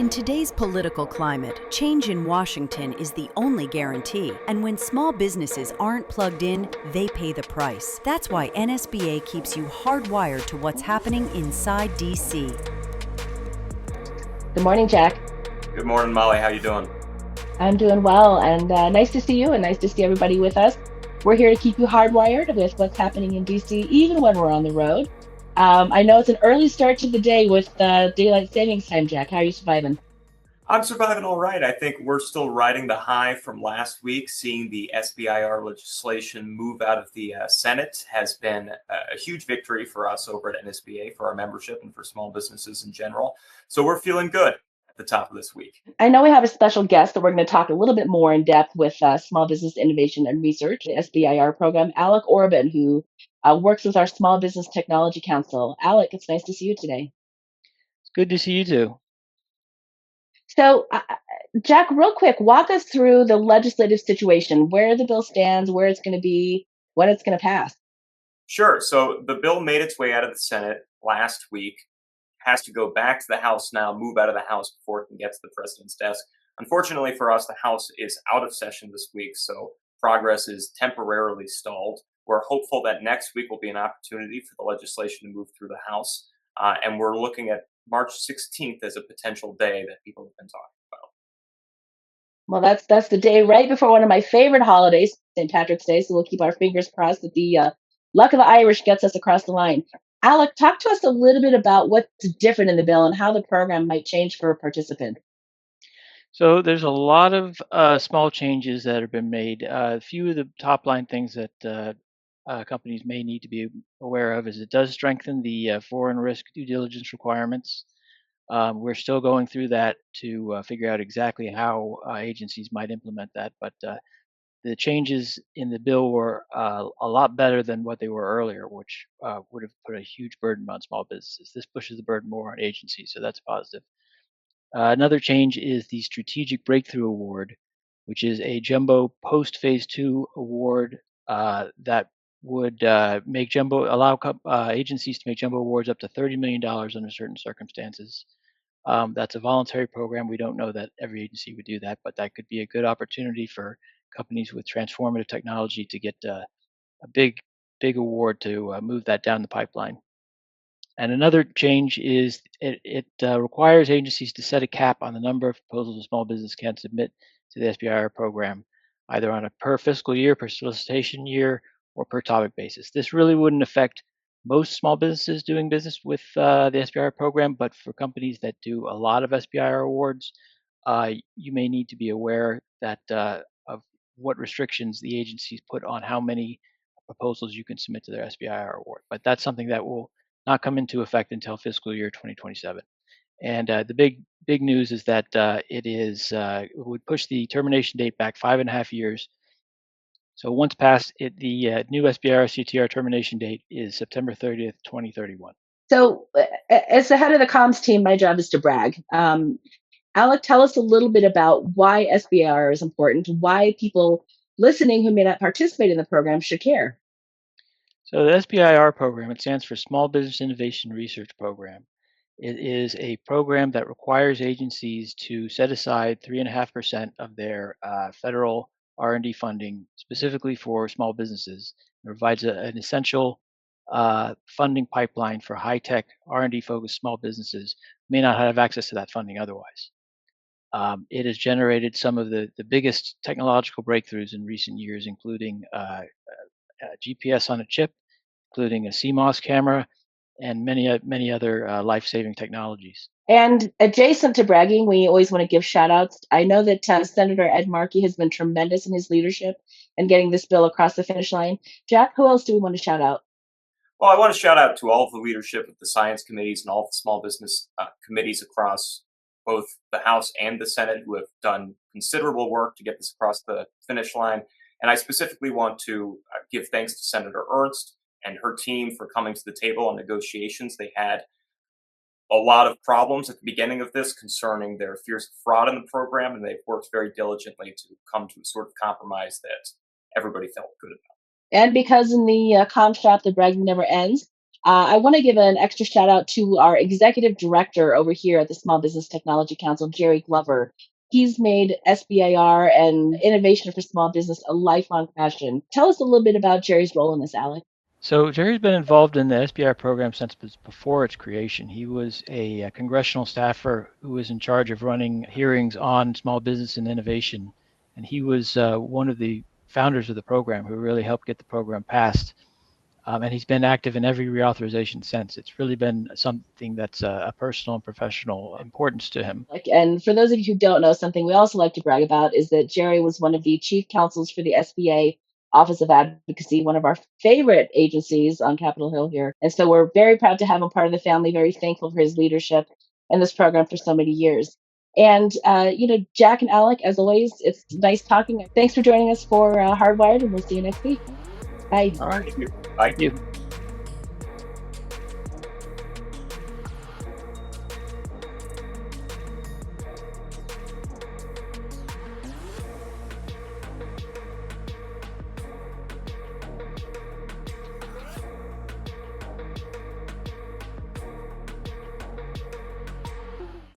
In today's political climate, change in Washington is the only guarantee. And when small businesses aren't plugged in, they pay the price. That's why NSBA keeps you hardwired to what's happening inside DC. Good morning, Jack. Good morning, Molly. How you doing? I'm doing well, and nice to see you, and nice to see everybody with us. We're here to keep you hardwired with what's happening in DC, even when we're on the road. I know it's an early start to the day with daylight savings time, Jack. How are you surviving? I'm surviving all right. I think we're still riding the high from last week. Seeing the SBIR legislation move out of the Senate has been a huge victory for us over at NSBA, for our membership, and for small businesses in general. So we're feeling good at the top of this week. I know we have a special guest that we're going to talk a little bit more in depth with Small Business Innovation and Research, the SBIR program, Alec Orban, who works with our Small Business Technology Council. Alec, it's nice to see you today. It's good to see you too. So, Jack, real quick, walk us through the legislative situation, where the bill stands, where it's going to be, when it's going to pass. Sure. So the bill made its way out of the Senate last week, has to go back to the House now, move out of the House before it can get to the president's desk. Unfortunately for us, the House is out of session this week, so progress is temporarily stalled. We're hopeful that next week will be an opportunity for the legislation to move through the House, and we're looking at March 16th as a potential day that people have been talking about. Well, that's the day right before one of my favorite holidays, St. Patrick's Day, so we'll keep our fingers crossed that the luck of the Irish gets us across the line. Alec, talk to us a little bit about what's different in the bill and how the program might change for participants. So there's a lot of small changes that have been made. A few of the top line things that companies may need to be aware of is it does strengthen the foreign risk due diligence requirements. We're still going through that to figure out exactly how agencies might implement that, but the changes in the bill were a lot better than what they were earlier, which would have put a huge burden on small businesses. This pushes the burden more on agencies, so that's positive. Another change is the Strategic Breakthrough Award, which is a jumbo post-phase 2 award that would allow agencies to make jumbo awards up to $30 million under certain circumstances. That's a voluntary program. We don't know that every agency would do that, but that could be a good opportunity for companies with transformative technology to get a big award to move that down the pipeline. And another change is it requires agencies to set a cap on the number of proposals a small business can submit to the SBIR program, either on a per fiscal year, per solicitation year, or per topic basis. This really wouldn't affect most small businesses doing business with the SBIR program, but for companies that do a lot of SBIR awards, you may need to be aware that of what restrictions the agencies put on how many proposals you can submit to their SBIR award. But that's something that will not come into effect until fiscal year 2027. And the big news is that it would push the termination date back 5.5 years. So once passed, the new SBIR STTR termination date is September 30th, 2031. So as the head of the comms team, my job is to brag. Alec, tell us a little bit about why SBIR is important, why people listening who may not participate in the program should care. So the SBIR program, it stands for Small Business Innovation Research Program. It is a program that requires agencies to set aside 3.5% of their federal R&D funding specifically for small businesses. It provides an essential funding pipeline for high-tech R&D focused small businesses who may not have access to that funding otherwise. It has generated some of the biggest technological breakthroughs in recent years, including GPS on a chip, including a CMOS camera, and many other life-saving technologies. And adjacent to bragging, we always want to give shout outs. I know that Senator Ed Markey has been tremendous in his leadership in getting this bill across the finish line. Jack, who else do we want to shout out? Well, I want to shout out to all of the leadership of the science committees and all of the small business committees across both the House and the Senate who have done considerable work to get this across the finish line. And I specifically want to give thanks to Senator Ernst and her team for coming to the table on negotiations. They had a lot of problems at the beginning of this concerning their fears of fraud in the program, and they've worked very diligently to come to a sort of compromise that everybody felt good about. And because in the comm shop, the bragging never ends, I want to give an extra shout out to our executive director over here at the Small Business Technology Council, Jerry Glover. He's made SBIR and innovation for small business a lifelong passion. Tell us a little bit about Jerry's role in this, Alec. So Jerry's been involved in the SBIR program since before its creation. He was a congressional staffer who was in charge of running hearings on small business and innovation, and he was one of the founders of the program who really helped get the program passed. And he's been active in every reauthorization since. It's really been something that's a personal and professional importance to him. And for those of you who don't know, something we also like to brag about is that Jerry was one of the chief counsels for the SBA Office of Advocacy, one of our favorite agencies on Capitol Hill here. And so we're very proud to have him part of the family, very thankful for his leadership in this program for so many years. And, Jack and Alec, as always, it's nice talking. Thanks for joining us for Hardwired, and we'll see you next week. Bye. All right. Thank you. Bye. Thank you.